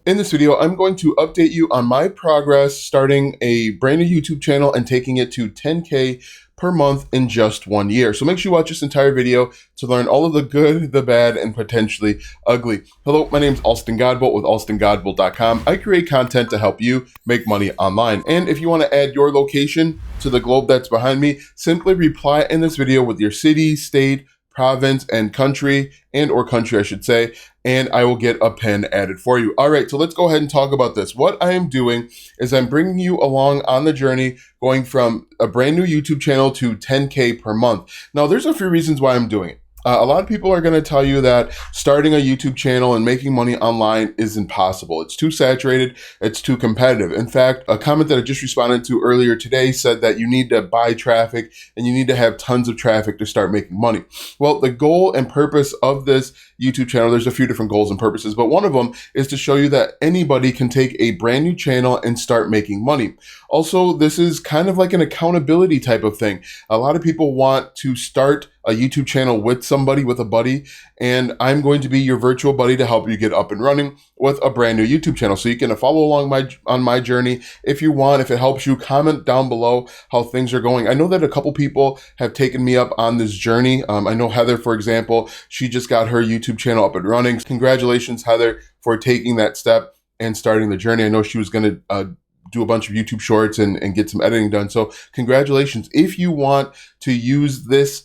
In this video, I'm going to update you on my progress starting a brand new YouTube channel and taking it to 10K per month in just 1 year. So make sure you watch this entire video to learn all of the good, the bad, and potentially ugly. Hello, my name is Alston Godbolt with alstongodbolt.com. I create content to help you make money online. And if you want to add your location to the globe that's behind me, simply reply in this video with your city, state, province, and country, I should say, and I will get a pin added for you. All right, so let's go ahead and talk about this. What I am doing is I'm bringing you along on the journey going from a brand new YouTube channel to 10K per month. Now, there's a few reasons why I'm doing it. A lot of people are going to tell you that starting a YouTube channel and making money online is impossible. It's too saturated. It's too competitive. In fact, a comment that I just responded to earlier today said that you need to buy traffic and you need to have tons of traffic to start making money. Well, the goal and purpose of this YouTube channel, there's a few different goals and purposes, but one of them is to show you that anybody can take a brand new channel and start making money. Also, this is kind of like an accountability type of thing. A lot of people want to start a YouTube channel with somebody, with a buddy, and I'm going to be your virtual buddy to help you get up and running with a brand new YouTube channel. So you can follow along on my journey if you want. If it helps you, comment down below how things are going. I know that a couple people have taken me up on this journey. I know Heather, for example, she just got her YouTube channel up and running. Congratulations, Heather, for taking that step and starting the journey. I know she was going to do a bunch of YouTube shorts and get some editing done. So congratulations. If you want to use this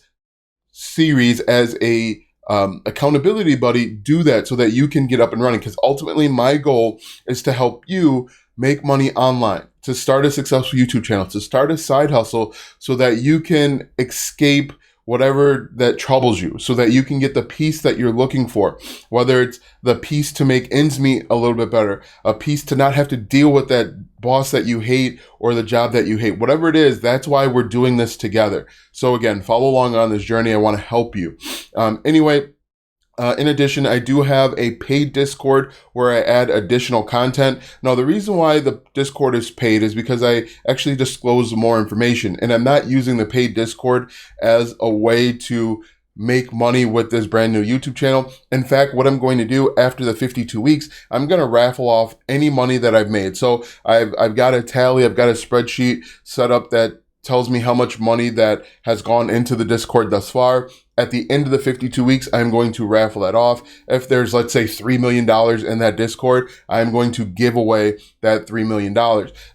series as a accountability buddy, do that so that you can get up and running, because ultimately my goal is to help you make money online, to start a successful YouTube channel, to start a side hustle so that you can escape whatever that troubles you, so that you can get the peace that you're looking for, whether it's the peace to make ends meet a little bit better, a peace to not have to deal with that boss that you hate or the job that you hate, whatever it is. That's why we're doing this together. So again, follow along on this journey. I want to help you. In addition, I do have a paid Discord where I add additional content. Now, the reason why the Discord is paid is because I actually disclose more information, and I'm not using the paid Discord as a way to make money with this brand new YouTube channel. In fact, what I'm going to do after the 52 weeks, I'm going to raffle off any money that I've made. So I've got a tally, I've got a spreadsheet set up that tells me how much money that has gone into the Discord thus far. At the end of the 52 weeks, I'm going to raffle that off. If there's, let's say, $3 million in that Discord, I'm going to give away that $3 million.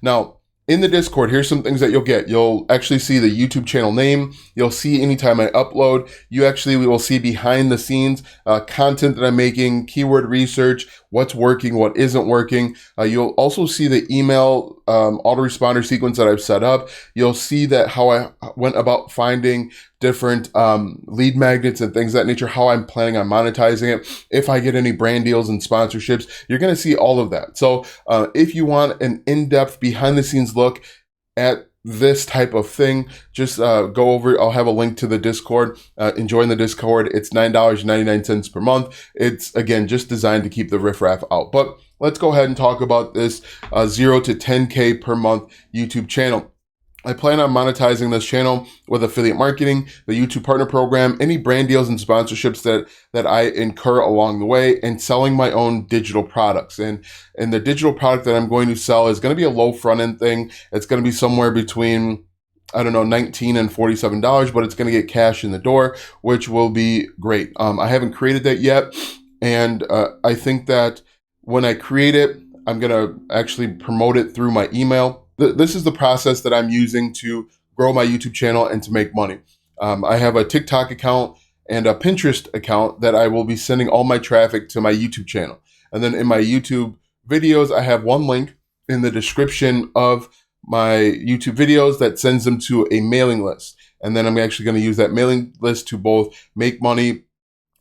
Now, in the Discord, here's some things that you'll get. You'll actually see the YouTube channel name. You'll see anytime I upload. You actually will see behind the scenes content that I'm making, keyword research, what's working, what isn't working. You'll also see the email autoresponder sequence that I've set up. You'll see that how I went about finding different lead magnets and things of that nature, how I'm planning on monetizing it. If I get any brand deals and sponsorships, you're going to see all of that. So if you want an in-depth behind the scenes look at this type of thing, just go over. I'll have a link to the Discord. Join the Discord. It's $9.99 per month. It's, again, just designed to keep the riffraff out. But let's go ahead and talk about this 0 to 10K per month YouTube channel. I plan on monetizing this channel with affiliate marketing, the YouTube partner program, any brand deals and sponsorships that I incur along the way, and selling my own digital products. And the digital product that I'm going to sell is going to be a low front end thing. It's going to be somewhere between, I don't know, $19 and $47, but it's going to get cash in the door, which will be great. I haven't created that yet. And I think that when I create it, I'm going to actually promote it through my email. This is the process that I'm using to grow my YouTube channel and to make money. I have a TikTok account and a Pinterest account that I will be sending all my traffic to my YouTube channel. And then in my YouTube videos, I have one link in the description of my YouTube videos that sends them to a mailing list. And then I'm actually going to use that mailing list to both make money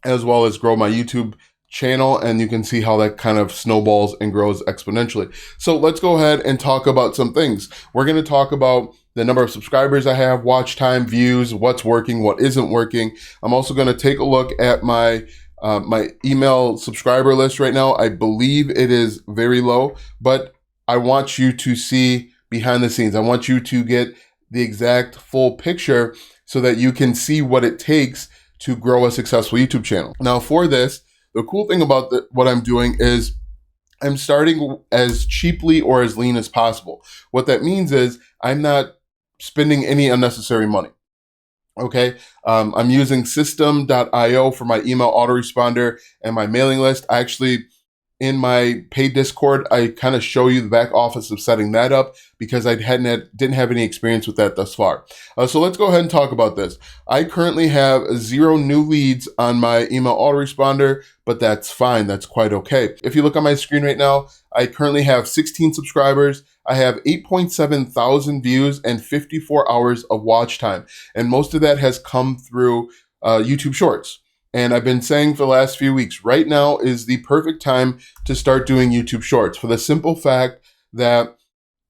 as well as grow my YouTube channel, and you can see how that kind of snowballs and grows exponentially. So let's go ahead and talk about some things. We're going to talk about the number of subscribers I have, watch time, views, what's working, what isn't working. I'm also going to take a look at my email subscriber list right now. I believe it is very low, but I want you to see behind the scenes. I want you to get the exact full picture so that you can see what it takes to grow a successful YouTube channel. Now, for this, the cool thing about what I'm doing is I'm starting as cheaply or as lean as possible. What that means is I'm not spending any unnecessary money. Okay. I'm using system.io for my email autoresponder and my mailing list. I actually, in my paid Discord, I kind of show you the back office of setting that up because I didn't have any experience with that thus far. So let's go ahead and talk about this. I currently have 0 new leads on my email autoresponder, but that's fine. That's quite okay. If you look on my screen right now, I currently have 16 subscribers. I have 8.7 thousand views and 54 hours of watch time. And most of that has come through YouTube Shorts. And I've been saying for the last few weeks, right now is the perfect time to start doing YouTube Shorts for the simple fact that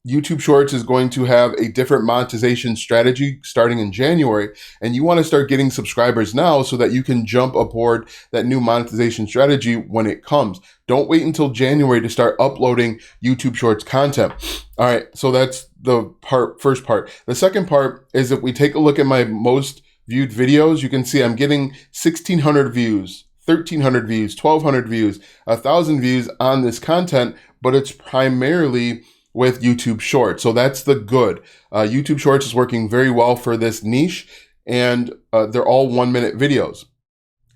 YouTube Shorts is going to have a different monetization strategy starting in January. And you want to start getting subscribers now so that you can jump aboard that new monetization strategy when it comes. Don't wait until January to start uploading YouTube Shorts content. All right, so that's the first part. The second part is if we take a look at my most viewed videos, you can see I'm getting 1,600 views, 1,300 views, 1,200 views, 1,000 views on this content, but it's primarily with YouTube Shorts. So that's the good. YouTube Shorts is working very well for this niche, and they're all 1-minute videos.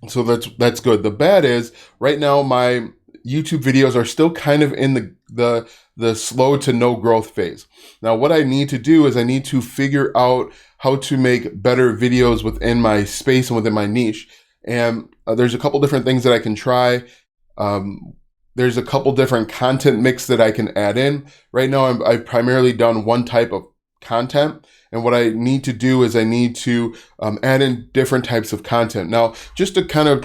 So that's good. The bad is right now my YouTube videos are still kind of in the slow to no growth phase. Now, what I need to do is I need to figure out how to make better videos within my space and within my niche. And there's a couple different things that I can try. There's a couple different content mix that I can add in. Right now, I've primarily done one type of content. And what I need to do is I need to add in different types of content. Now, just to kind of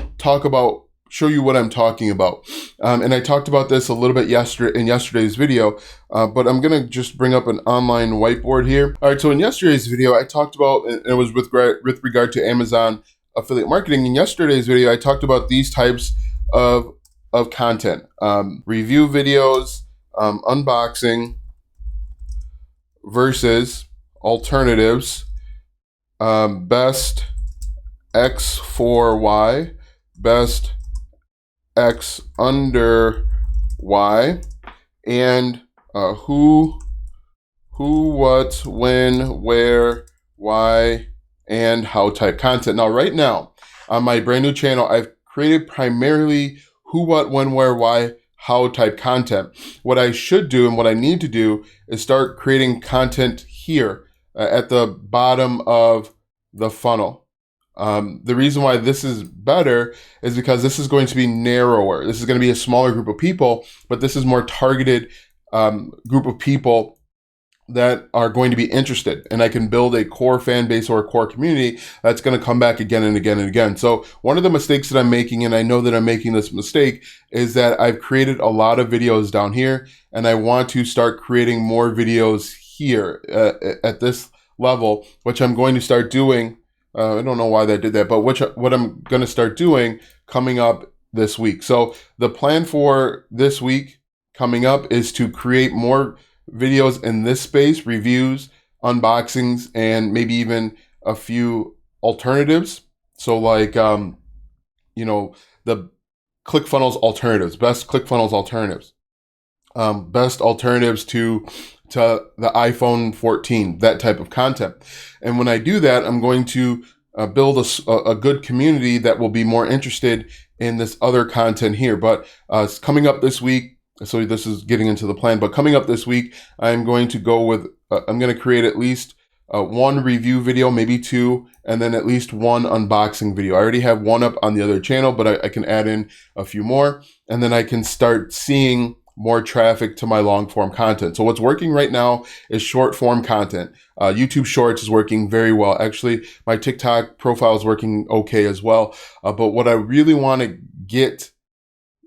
show you what I'm talking about. And I talked about this a little bit in yesterday's video, but I'm going to just bring up an online whiteboard here. All right, so in yesterday's video, I talked about, and it was with regard to Amazon affiliate marketing. In yesterday's video, I talked about these types of content, review videos, unboxing versus alternatives, best X for Y, best X under Y, and who, what, when, where, why, and how type content. Now, right now, on my brand new channel, I've created primarily who, what, when, where, why, how type content. What I should do and what I need to do is start creating content here at the bottom of the funnel. The reason why this is better is because this is going to be narrower. This is going to be a smaller group of people, but this is more targeted group of people that are going to be interested. And I can build a core fan base or a core community that's going to come back again and again and again. So one of the mistakes that I'm making, and I know that I'm making this mistake, is that I've created a lot of videos down here, and I want to start creating more videos here at this level, which I'm going to start doing. I don't know why that did that, but what I'm going to start doing coming up this week. So the plan for this week coming up is to create more videos in this space, reviews, unboxings, and maybe even a few alternatives. So like, the ClickFunnels alternatives, best ClickFunnels alternatives, best alternatives to the iPhone 14, that type of content. And when I do that, I'm going to build a good community that will be more interested in this other content here. But it's coming up this week, so this is getting into the plan, but coming up this week, I'm going to go with, I'm going to create at least one review video, maybe 2, and then at least 1 unboxing video. I already have 1 up on the other channel, but I can add in a few more, and then I can start seeing more traffic to my long form content. So what's working right now is short form content. YouTube Shorts is working very well. Actually, my TikTok profile is working okay as well. But what I really want to get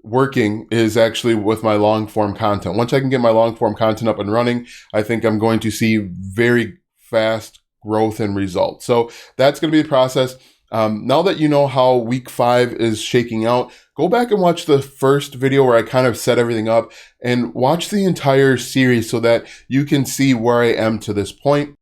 working is actually with my long form content. Once I can get my long form content up and running, I think I'm going to see very fast growth and results. So that's going to be the process. Now that you know how week 5 is shaking out, go back and watch the first video where I kind of set everything up, and watch the entire series so that you can see where I am to this point.